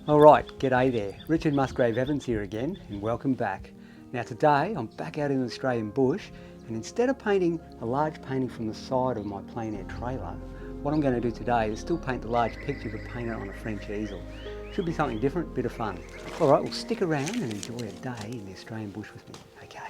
Alright, g'day there. Richard MUSGRAVE-EVANS here again, and welcome back. Now today I'm back out in the Australian bush, and instead of painting a large painting from the side of my plein air trailer, what I'm going to do today is still paint the large picture but paint it on a French easel. Should be something different, bit of fun. Alright, well stick around and enjoy a day in the Australian bush with me. Okay.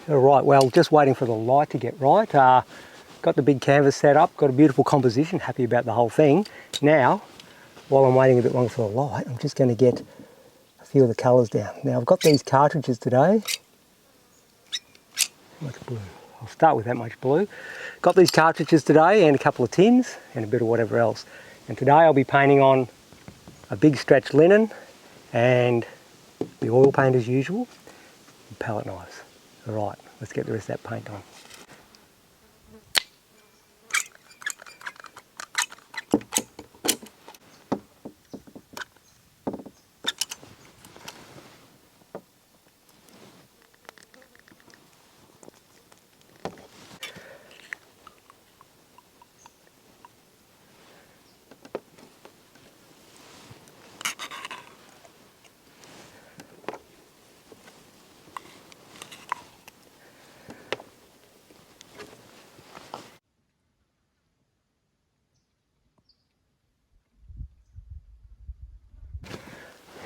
Alright, well just waiting for the light to get right. Got the big canvas set up, got a beautiful composition, happy about the whole thing. Now, while I'm waiting a bit longer for the light, I'm just going to get a few of the colours down. Now I've got these cartridges today. How much blue? I'll start with that much blue. Got these cartridges today and a couple of tins and a bit of whatever else. And today I'll be painting on a big stretch linen and the oil paint as usual, and palette knives. Alright, let's get the rest of that paint on.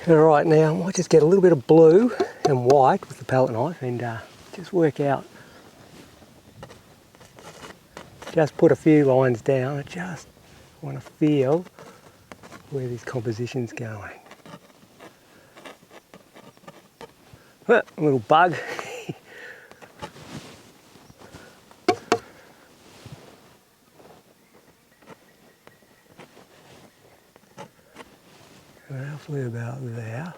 Alright, now I might just get a little bit of blue and white with the palette knife and just work out, just put a few lines down. I just want to feel where this composition's going. A little bug. Roughly about there.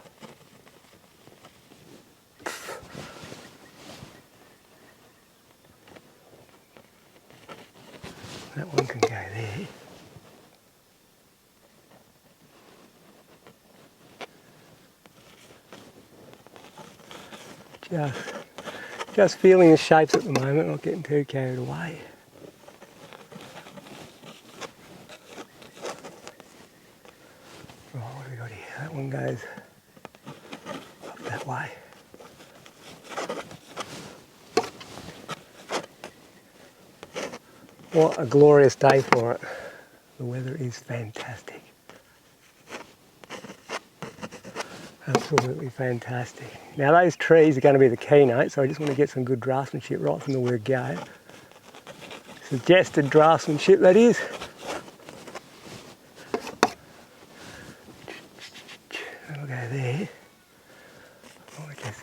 That one can go there. Just feeling the shapes at the moment, not getting too carried away. Right, what have we got here? That one goes up that way. What a glorious day for it. The weather is fantastic. Absolutely fantastic. Now those trees are going to be the keynote, so I just want to get some good draftsmanship right from the word go. Suggested draftsmanship, that is. That'll go there. Oh, I guess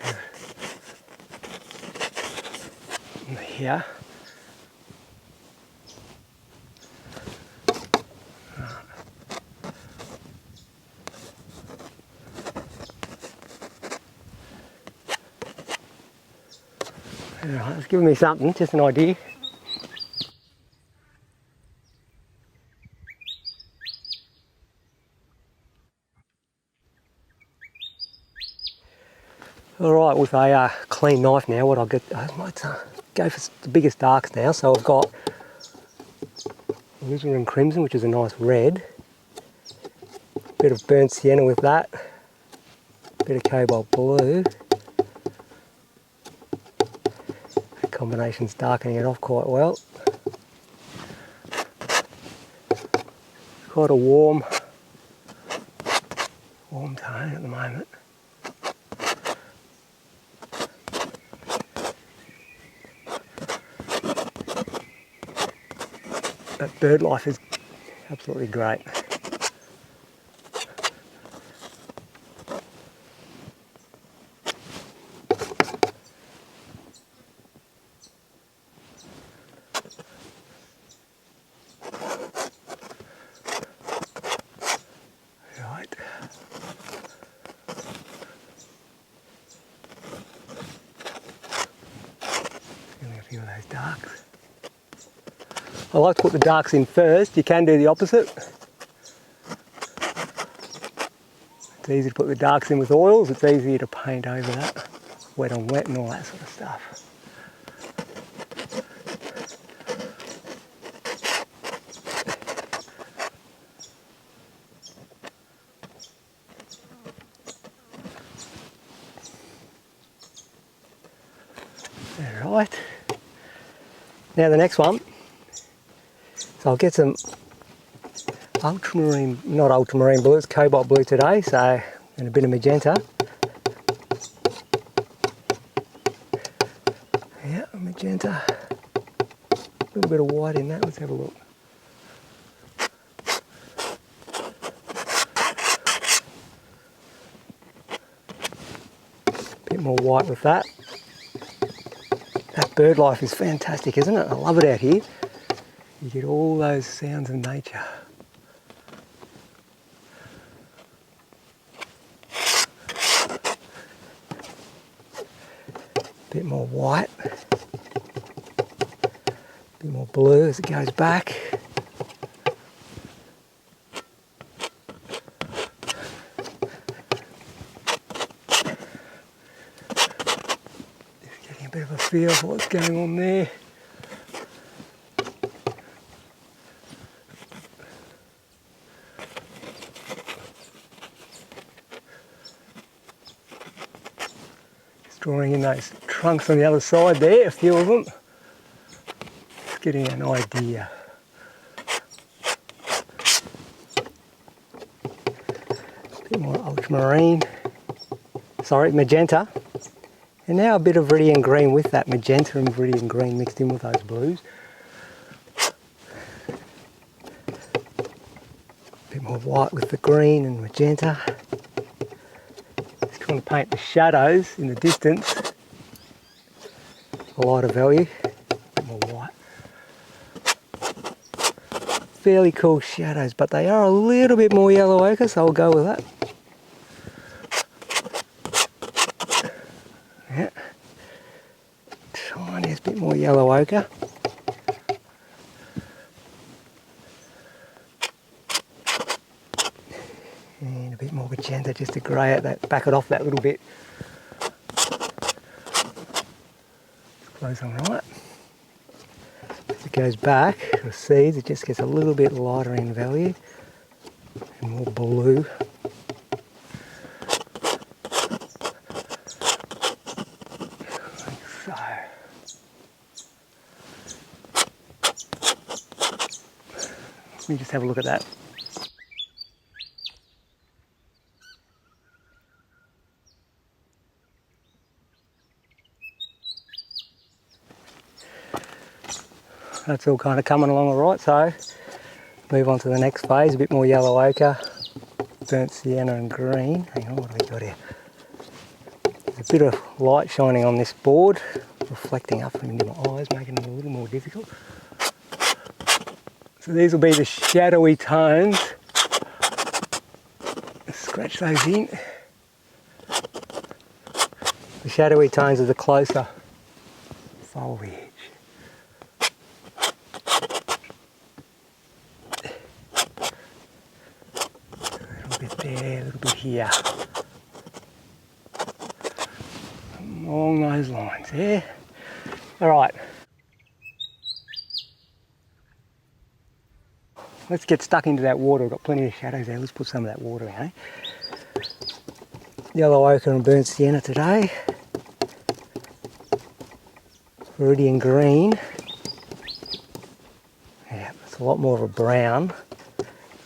here. Alright, it's giving me something, just an idea. Alright, with a clean knife now, what I'll get, I might go for the biggest darks now. So I've got alizarin crimson, which is a nice red. Bit of burnt sienna with that. Bit of cobalt blue. That combination's darkening it off quite well. Quite a warm tone at the moment. That bird life is absolutely great. Right. Getting a few of those darks. I like to put the darks in first. You can do the opposite. It's easy to put the darks in with oils. It's easier to paint over that, wet on wet and all that sort of stuff. All right. Now the next one. So I'll get some ultramarine, not ultramarine blue, it's cobalt blue today, so, and a bit of magenta. Yeah, magenta. A little bit of white in that, let's have a look. A bit more white with that. That bird life is fantastic, isn't it? I love it out here. You get all those sounds of nature. Bit more white, bit more blue as it goes back. Just getting a bit of a feel for what's going on there. Drawing in those trunks on the other side there, a few of them. Just getting an idea. A bit more ultramarine, sorry, magenta. And now a bit of viridian green with that magenta and viridian green mixed in with those blues. A bit more white with the green and magenta. want to paint the shadows in the distance. A lighter value, a bit more white. Fairly cool shadows, but they are a little bit more yellow ochre, so I'll go with that. Yeah. Tiniest bit more yellow ochre. And a bit more magenta just to grey it, that, back it off that little bit. Close on right. As it goes back, the seeds, it just gets a little bit lighter in value and more blue. Like so. Let me just have a look at that. That's all kind of coming along all right, so move on to the next phase, a bit more yellow ochre, burnt sienna and green. Hang on, what have we got here? There's a bit of light shining on this board, reflecting up into my eyes, making it a little more difficult. So these will be the shadowy tones. Scratch those in. The shadowy tones are the closer foliage. There, a little bit here. Along those lines there. Alright. Let's get stuck into that water. We've got plenty of shadows there. Let's put some of that water in, eh? Yellow ochre and burnt sienna today. Viridian green. Yeah, it's a lot more of a brown.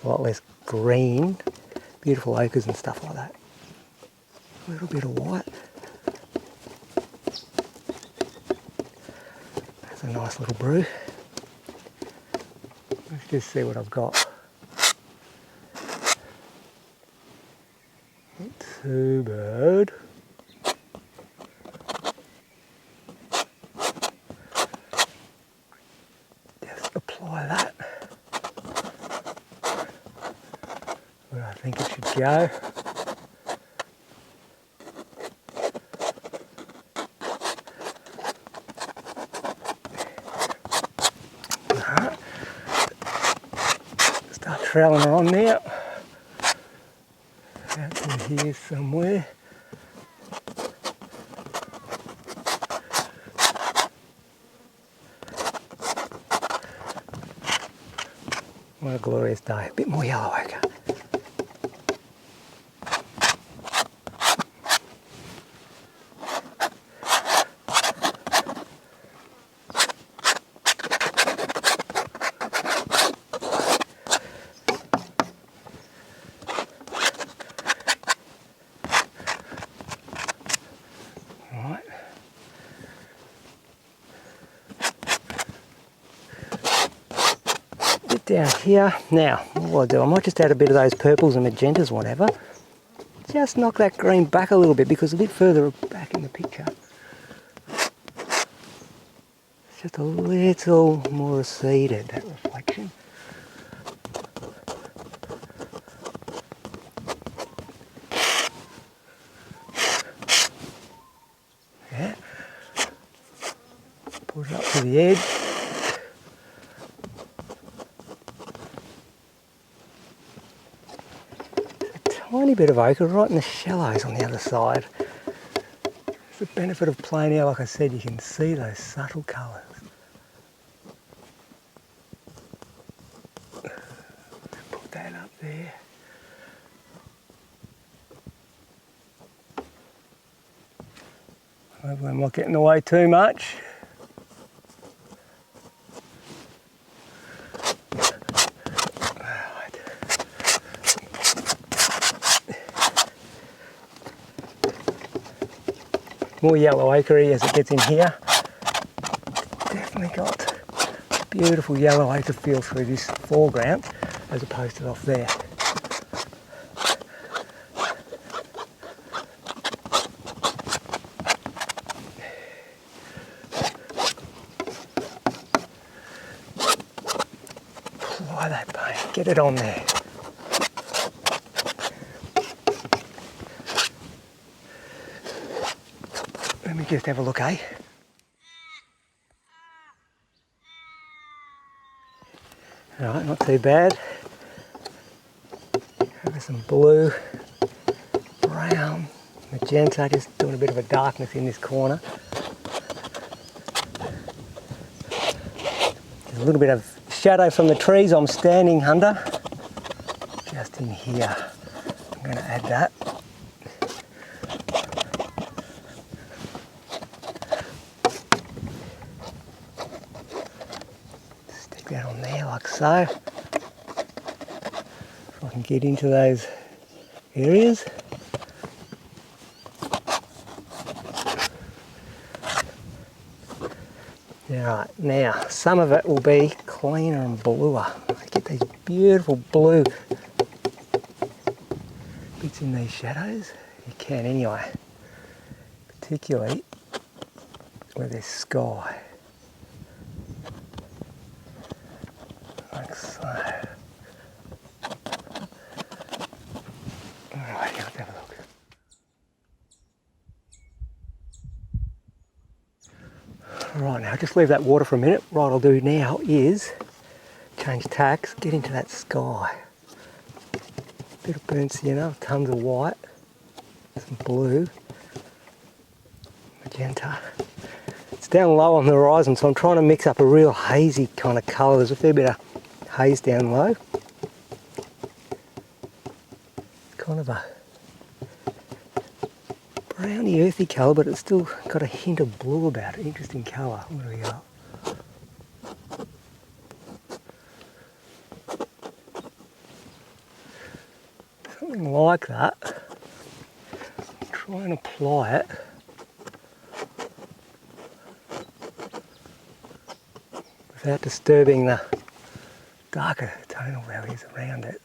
A lot less green. Beautiful ochres and stuff like that. A little bit of white. That's a nice little brew. Let's just see what I've got. Not too bad. Just apply that where I think it should go. Start trailing her on now. Out in here somewhere. What a glorious day. A bit more yellow ochre. Down here. Now, what will I do? I might just add a bit of those purples and magentas, whatever. Just knock that green back a little bit because a bit further back in the picture. It's just a little more receded, that reflection. Yeah. Put it up to the edge. Tiny bit of ochre right in the shallows on the other side. It's the benefit of plein air, like I said, you can see those subtle colours. Put that up there. Hopefully I'm not getting in the way too much. More yellow ochre as it gets in here. Definitely got a beautiful yellow ochre feel through this foreground as opposed to off there. get it on there. Let me just have a look, eh? Alright, not too bad. Have some blue, brown, magenta, just doing a bit of a darkness in this corner. There's a little bit of shadow from the trees I'm standing under. Just in here. I'm going to add that. Stick that on there like so. If I can get into those areas. Alright, now some of it will be cleaner and bluer. I get these beautiful blue bits in these shadows. You can anyway, particularly where there's sky. Like so. Alright, let's have a look. Right, now just leave that water for a minute. What I'll do now is change tacks, get into that sky. Bit of burnt sienna, tons of white, some blue, magenta. It's down low on the horizon, so I'm trying to mix up a real hazy kind of colour. There's a fair bit of haze down low. Kind of a browny earthy colour, but it's still got a hint of blue about it. Interesting colour. What do we got? Something like that. Try and apply it. Without disturbing the darker tonal values around it.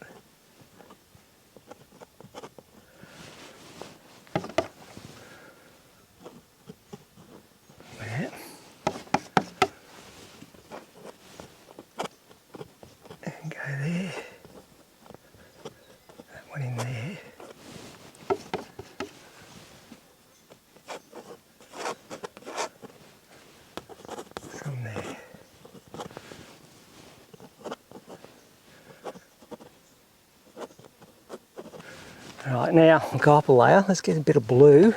Right, now I'll go up a layer. Let's get a bit of blue.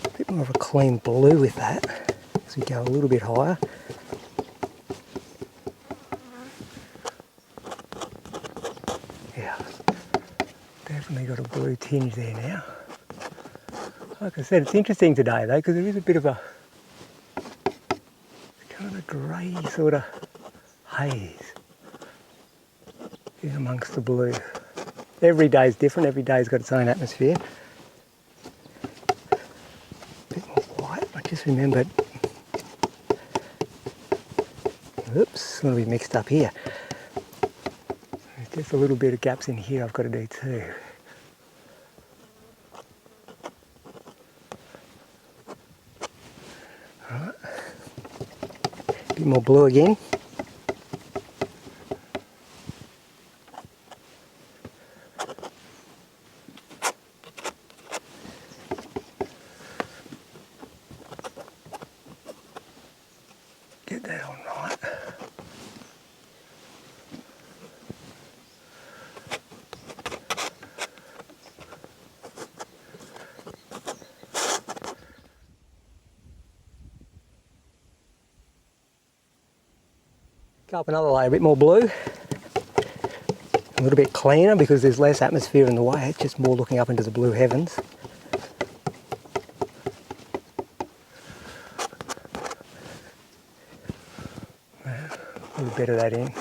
A bit more of a clean blue with that as we go a little bit higher. Yeah, definitely got a blue tinge there now. Like I said, it's interesting today though, because there is a bit of a kind of a grey sort of haze in amongst the blue. Every day is different, every day's got its own atmosphere. A bit more white, I just remembered. Oops, want to be mixed up here. There's just a little bit of gaps in here I've got to do too. Alright. A bit more blue again. Get that on right. Go up another layer, a bit more blue. A little bit cleaner because there's less atmosphere in the way, it's just more looking up into the blue heavens. A little bit of that in.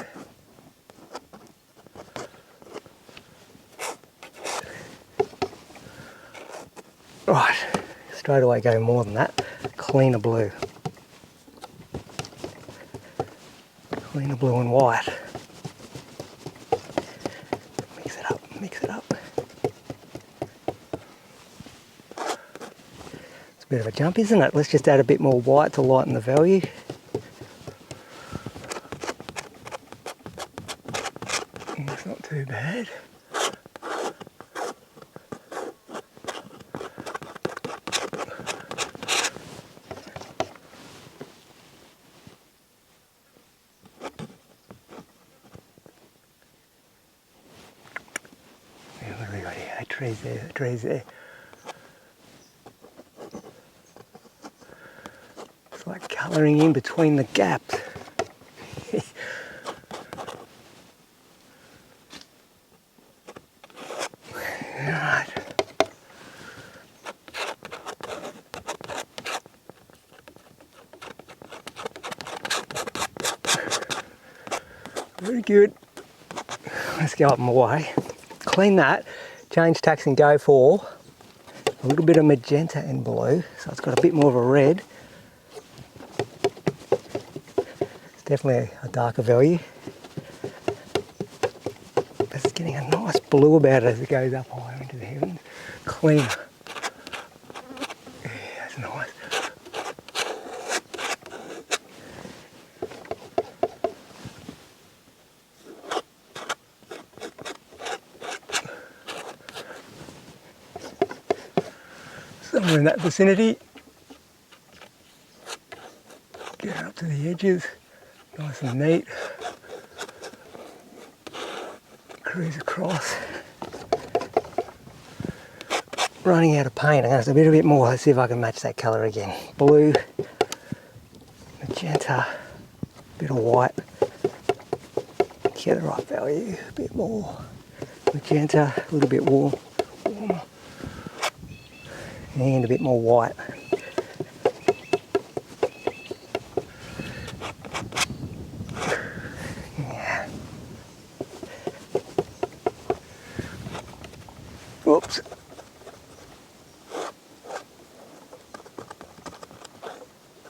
Right, straight away go more than that. Cleaner blue. Cleaner blue and white. Mix it up, mix it up. It's a bit of a jump, isn't it? Let's just add a bit more white to lighten the value. bad. Yeah, what have we got here? A tree's there, a tree's there. It's like colouring in between the gaps. Right. Very good. Let's go up my way. Clean that, change tacks and go for a little bit of magenta and blue, so it's got a bit more of a red. It's definitely a darker value. But it's getting a nice blue about it as it goes up higher into the heavens. Clean. Yeah, that's nice. Somewhere in that vicinity. Get up to the edges, nice and neat. Cruise across. Running out of paint, I'm going to have to do a bit more. Let's see if I can match that colour again. Blue, magenta, a bit of white. Get the right value, a bit more. Magenta, a little bit warmer. And a bit more white. Yeah. Oops.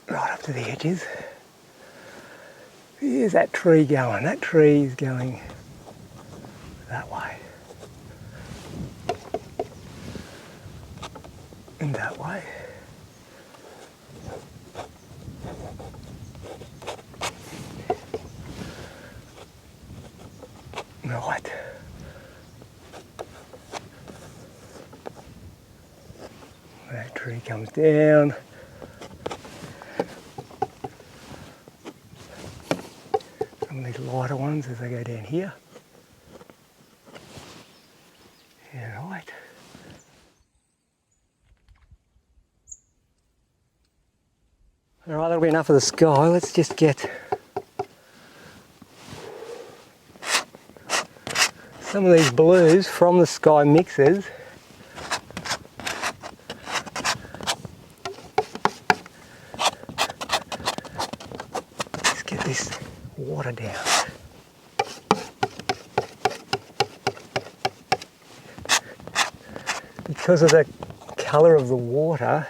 Right up to the edges. Here's that tree going. That tree is going that way. And that way. Right. That tree comes down. Some of these lighter ones as they go down here. Yeah, right. Alright, that'll be enough of the sky. Let's just get some of these blues from the sky mixes. Let's get this water down. Because of the colour of the water,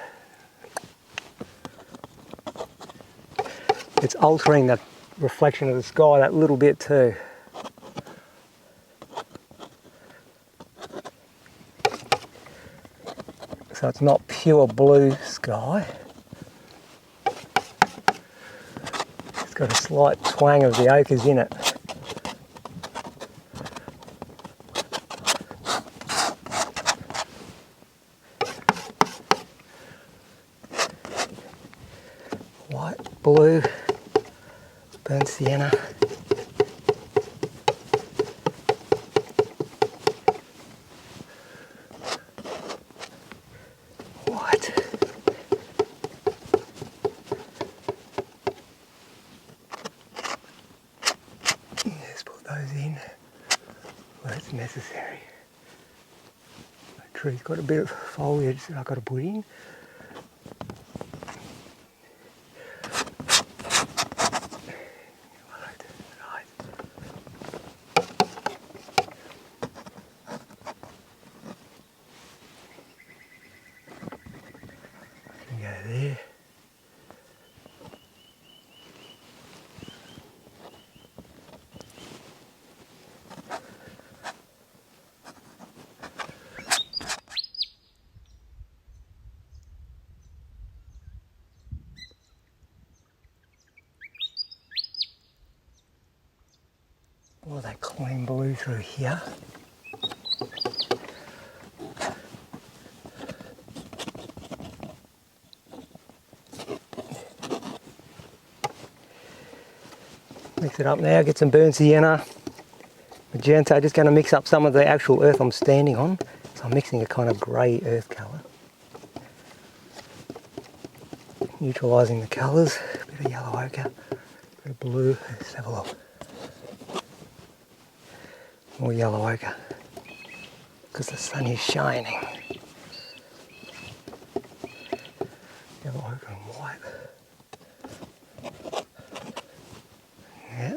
it's altering the reflection of the sky that little bit too. So it's not pure blue sky. It's got a slight twang of the ochres in it. White, blue, burnt sienna. White. Just put those in where it's necessary. The tree's got a bit of foliage that I've got to put in. Go there. Well, that plain blue through here. Mix it up now, get some burnt sienna, magenta. Just going to mix up some of the actual earth I'm standing on. So I'm mixing a kind of grey earth colour. Neutralising the colours, a bit of yellow ochre, a bit of blue. Let's have a look. More yellow ochre, because the sun is shining. Yellow ochre and white. Yeah.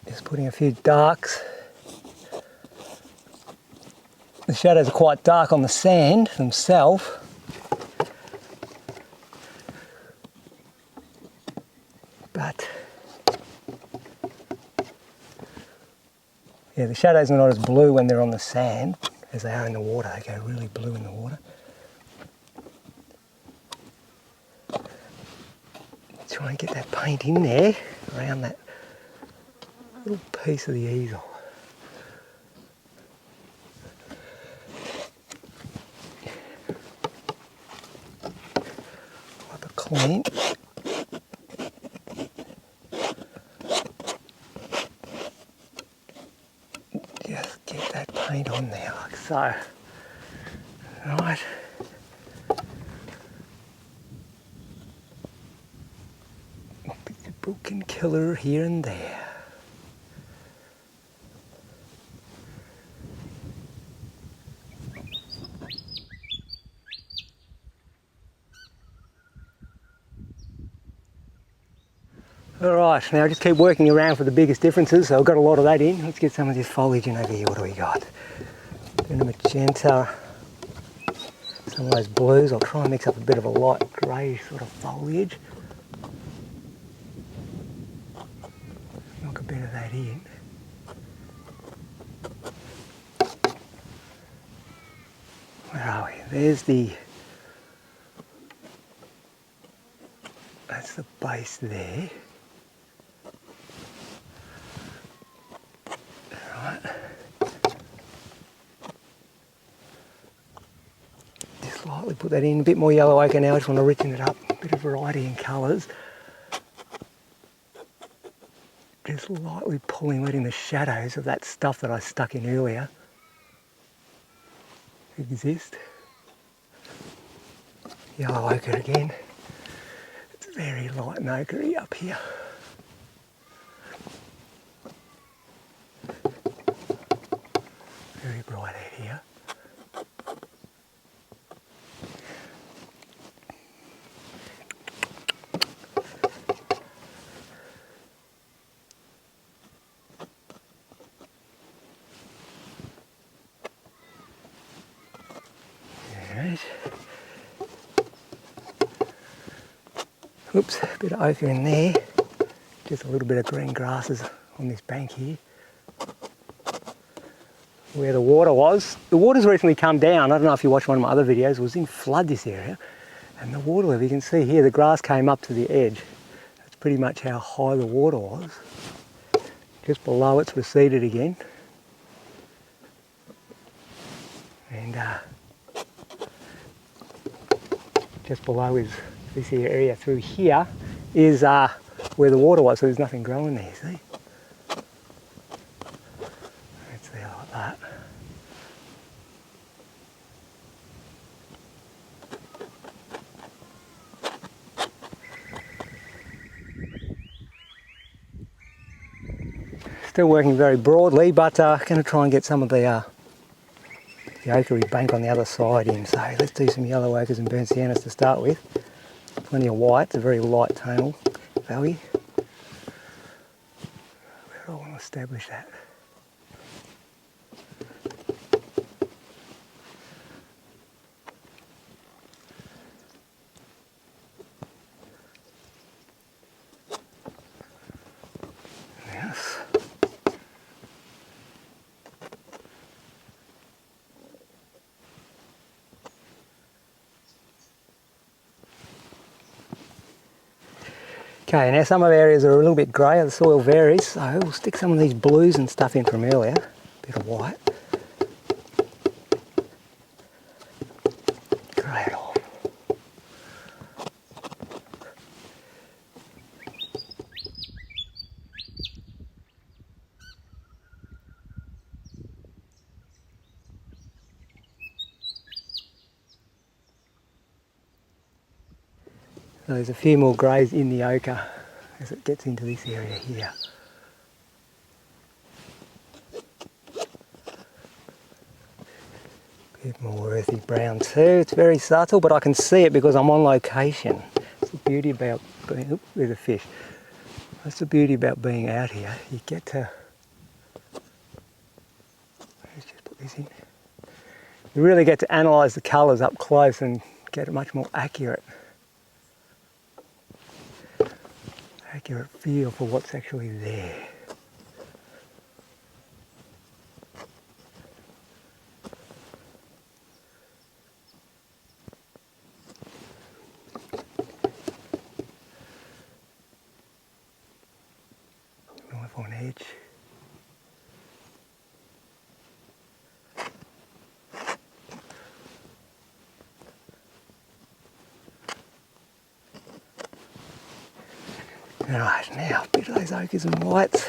Just putting a few darks. The shadows are quite dark on the sand themselves. But yeah, the shadows are not as blue when they're on the sand as they are in the water. They go really blue in the water. Try and get that paint in there around that little piece of the easel. Wipe it clean. Just get that paint on there like so. Right. Bit of broken killer here and there. Alright, now just keep working around for the biggest differences, so I've got a lot of that in. Let's get some of this foliage in over here. What do we got? Bit of magenta, some of those blues. I'll try and mix up a bit of a light grey sort of foliage. Knock a bit of that in. Where are we? There's that's the base there. Right. Just lightly put that in, a bit more yellow ochre now. I just want to richen it up, a bit of variety in colours. Just lightly pulling, letting the shadows of that stuff that I stuck in earlier exist. Yellow ochre again. It's very light and ochre-y up here. Very bright out here. Alright. Oops, a bit of ochre in there. Just a little bit of green grasses on this bank here. Where the water was. The water's recently come down. I don't know if you watched one of my other videos. It was in flood, this area. And the water level, you can see here, the grass came up to the edge. That's pretty much how high the water was. Just below it's receded again. And just below is this area through here is where the water was, so there's nothing growing there, see? It's there like that. Still working very broadly, but going to try and get some of the ochre bank on the other side in. So let's do some yellow ochres and burnt siennas to start with. Plenty of white, it's a very light tonal value. Where do I want to establish that? Yes. Okay, now some of the areas are a little bit grey, the soil varies, so we'll stick some of these blues and stuff in from earlier, a bit of white. Grey it off. So there's a few more greys in the ochre as it gets into this area here. A bit more earthy brown too. It's very subtle, but I can see it because I'm on location. That's the beauty about being, oops, there's a fish. That's the beauty about being out here. You get to, let's just put this in. You really get to analyse the colours up close and get a much more accurate feel for what's actually there. Knife on edge. Right, now a bit of those ochres and whites.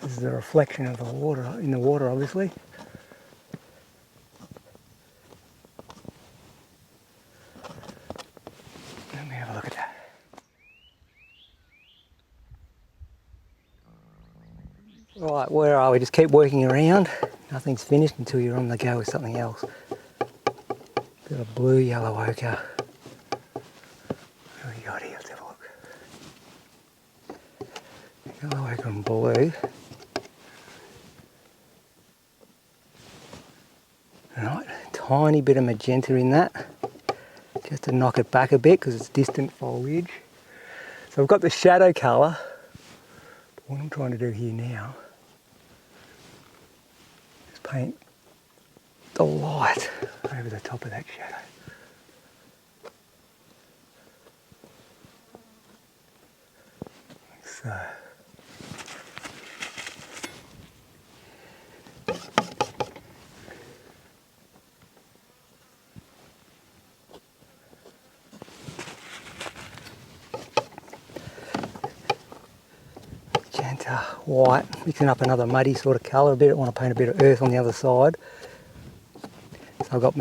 This is a reflection of the water, in the water obviously. Let me have a look at that. Right, where are we? Just keep working around. Nothing's finished until you're on the go with something else. Bit of blue, yellow ochre. What have we got here? Let's have a look. Yellow ochre and blue. Right, tiny bit of magenta in that, just to knock it back a bit because it's distant foliage. So we've got the shadow colour. What I'm trying to do here now is paint the light over the top of that shadow. Like so. Magenta, white, mixing up another muddy sort of colour a bit. I want to paint a bit of earth on the other side. So I've got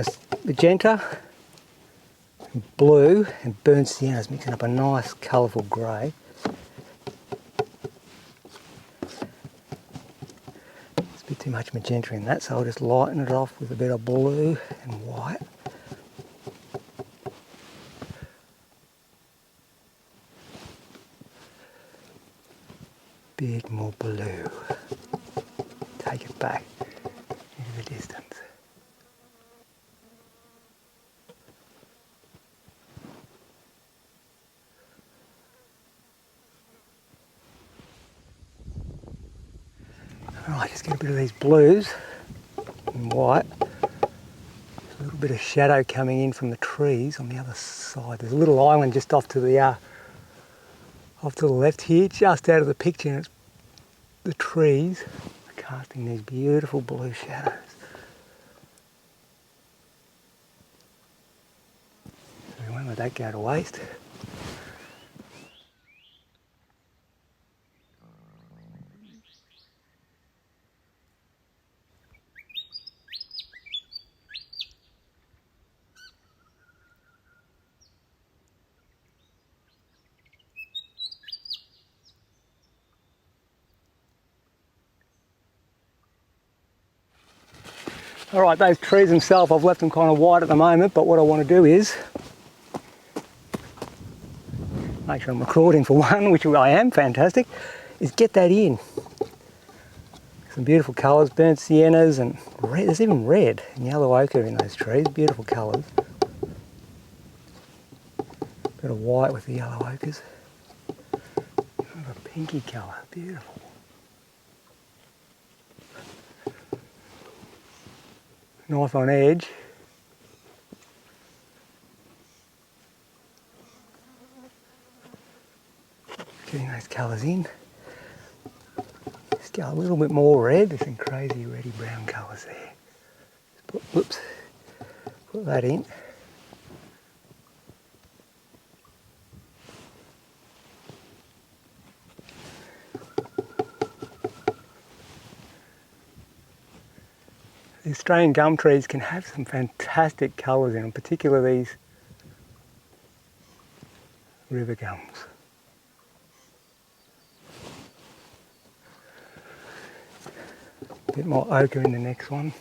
magenta, blue and burnt siennas, mixing up a nice colourful grey. There's a bit too much magenta in that, so I'll just lighten it off with a bit of blue and white. Bit more blue. Take it back into the distance. Alright, just get a bit of these blues and white. A little bit of shadow coming in from the trees on the other side. There's a little island just off to the left here, just out of the picture, and it's the trees are casting these beautiful blue shadows. So we won't let that go to waste. Alright, those trees themselves, I've left them kind of white at the moment, but what I want to do is make sure I'm recording for one, which I am, fantastic, is get that in. Some beautiful colours, burnt siennas and red, there's even red and yellow ochre in those trees, beautiful colours. Bit of white with the yellow ochres. Kind of a pinky colour, beautiful. Knife on edge. Getting those colours in. Just go a little bit more red. There's some crazy reddy brown colours there. Whoops. Put that in. The Australian gum trees can have some fantastic colours in them, particularly these river gums. A bit more ochre in the next one.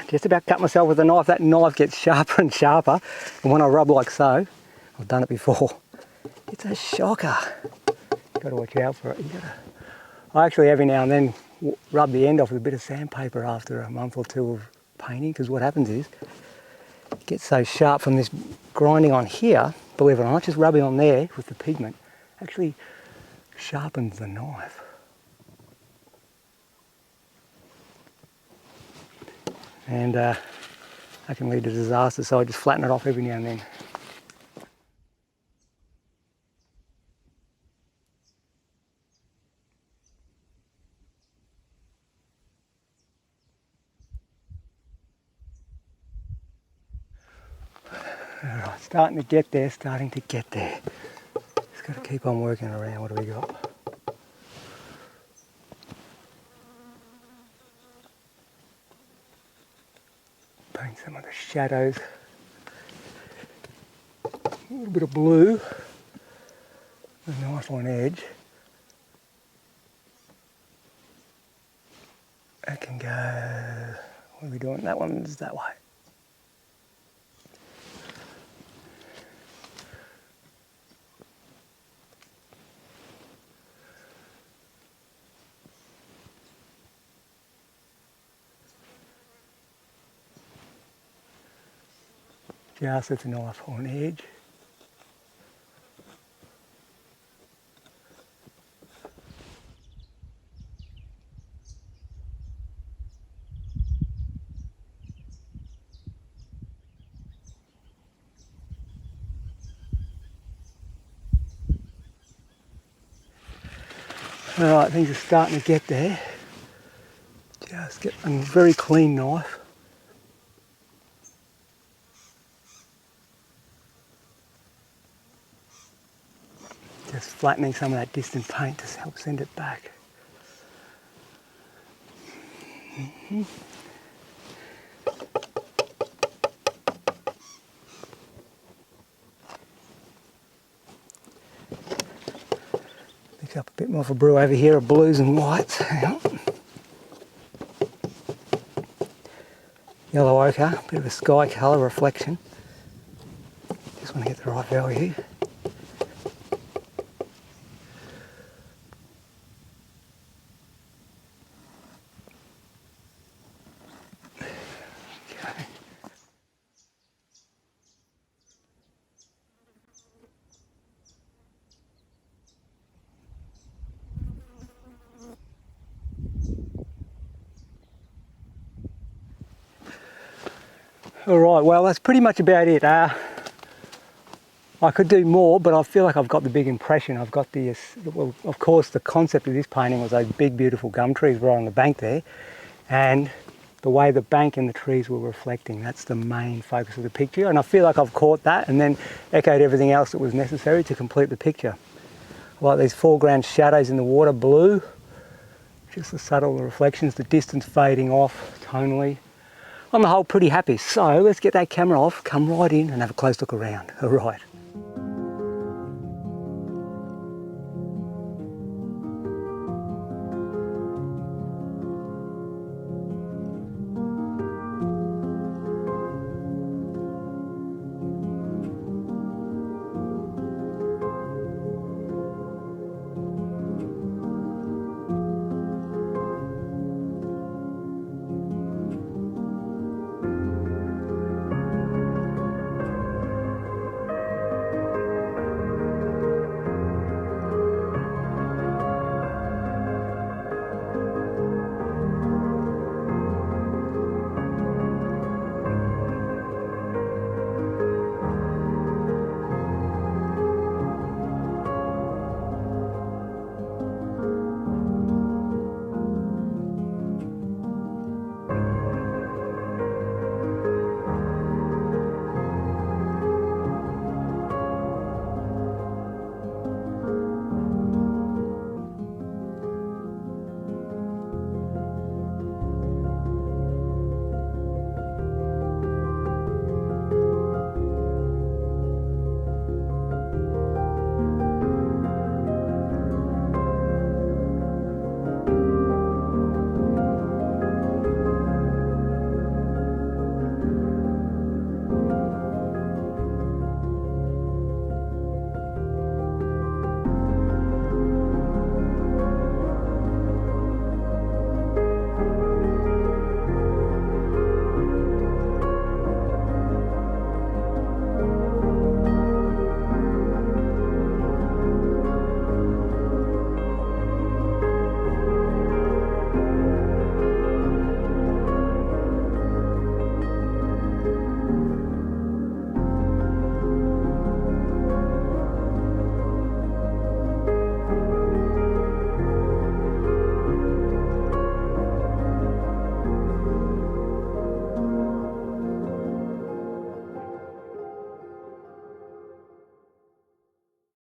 Just about cut myself with a knife. That knife gets sharper and sharper, and when I rub like so, I've done it before, it's a shocker. You've got to watch out for it. I actually every now and then rub the end off with a bit of sandpaper after a month or two of painting, because what happens is it gets so sharp from this grinding on here, believe it or not, just rubbing on there with the pigment actually sharpens the knife. And that can lead to disaster, so I just flatten it off every now and then. Alright, starting to get there. Just got to keep on working around. What do we got? Paint some of the shadows. A little bit of blue. A knife on edge. That can go... What are we doing? That one's that way. Just with the knife on edge. Alright, things are starting to get there. Just get a very clean knife. Just flattening some of that distant paint to help send it back. Pick up a bit more of a brew over here of blues and whites. Yellow ochre, bit of a sky colour reflection. Just want to get the right value. Alright, well that's pretty much about it. I could do more, but I feel like I've got the big impression. I've got the, well, of course the concept of this painting was those big beautiful gum trees right on the bank there, and the way the bank and the trees were reflecting. That's the main focus of the picture, and I feel like I've caught that and then echoed everything else that was necessary to complete the picture. I like these foreground shadows in the water, blue, just the subtle reflections, the distance fading off tonally. On the whole, pretty happy. So let's get that camera off, come right in and have a close look around. All right.